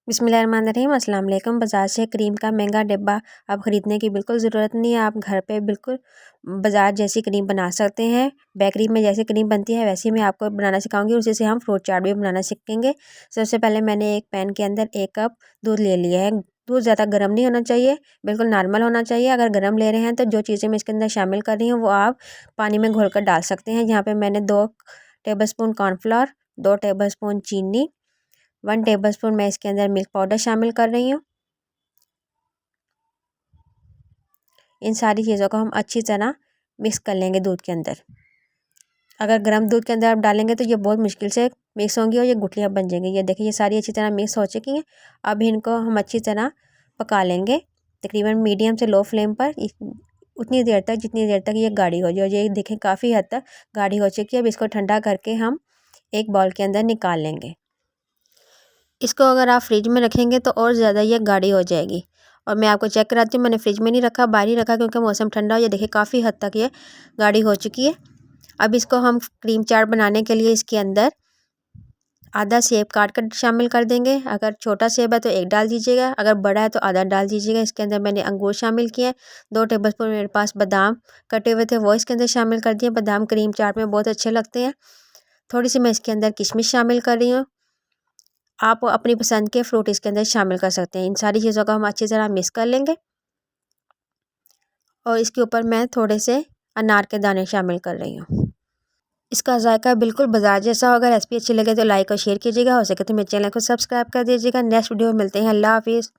बिस्मिल्लाहिर्रहमानिर्रहीम अस्सलाम वालेकुम। बाज़ार से क्रीम का महंगा डिब्बा अब ख़रीदने की बिल्कुल ज़रूरत नहीं है। आप घर पे बिल्कुल बाज़ार जैसी क्रीम बना सकते हैं। बेकरी में जैसे क्रीम बनती है वैसे मैं आपको बनाना सिखाऊंगी। उसी से हम फ्रूट चाट भी बनाना सीखेंगे। सबसे पहले मैंने एक पैन के अंदर 1 कप दूध ले लिया है। दूध ज़्यादा गर्म नहीं होना चाहिए, बिल्कुल नॉर्मल होना चाहिए। अगर गर्म ले रहे हैं तो जो चीज़ें मैं इसके अंदर शामिल कर रही हूँ वो आप पानी में घोल कर डाल सकते हैं। यहाँ पर मैंने 2 टेबलस्पून कॉर्नफ्लोर, 2 टेबलस्पून चीनी, 1 टेबलस्पून मैं इसके अंदर मिल्क पाउडर शामिल कर रही हूँ। इन सारी चीज़ों को हम अच्छी तरह मिक्स कर लेंगे दूध के अंदर। अगर गर्म दूध के अंदर आप डालेंगे तो ये बहुत मुश्किल से मिक्स होंगी और ये गुठलियाँ बन जाएंगी। ये देखिए ये सारी अच्छी तरह मिक्स हो चुकी हैं। अब इनको हम अच्छी तरह पका लेंगे, तकरीबन मीडियम से लो फ्लेम पर उतनी देर तक जितनी देर तक ये गाढ़ी हो जाए। ये देखें काफ़ी हद तक गाढ़ी हो चुकी है। अब इसको ठंडा करके हम एक बाउल के अंदर निकाल लेंगे। इसको अगर आप फ्रिज में रखेंगे तो और ज़्यादा ये गाढ़ी हो जाएगी। और मैं आपको चेक कराती हूँ, मैंने फ्रिज में नहीं रखा, बाहर ही रखा क्योंकि मौसम ठंडा हो। ये देखिए काफ़ी हद तक ये गाढ़ी हो चुकी है। अब इसको हम क्रीम चाट बनाने के लिए इसके अंदर आधा सेब काट कर शामिल कर देंगे। अगर छोटा सेब है तो 1 डाल दीजिएगा, अगर बड़ा है तो आधा डाल दीजिएगा। इसके अंदर मैंने अंगूर शामिल किए हैं। 2 टेबलस्पून मेरे पास बादाम कटे हुए थे वो इसके अंदर शामिल कर दिए। बादाम क्रीम चाट में बहुत अच्छे लगते हैं। थोड़ी सी मैं इसके अंदर किशमिश शामिल कर रही हूँ। आप अपनी पसंद के फ्रूट इसके अंदर शामिल कर सकते हैं। इन सारी चीज़ों को हम अच्छी तरह मिक्स कर लेंगे और इसके ऊपर मैं थोड़े से अनार के दाने शामिल कर रही हूँ। इसका जायका बिल्कुल बाजार जैसा होगा। रेसिपी अच्छी लगे तो लाइक और शेयर कीजिएगा। हो सके तो मेरे चैनल को सब्सक्राइब कर दीजिएगा। नेक्स्ट वीडियो में मिलते हैं। अल्लाह हाफिज़।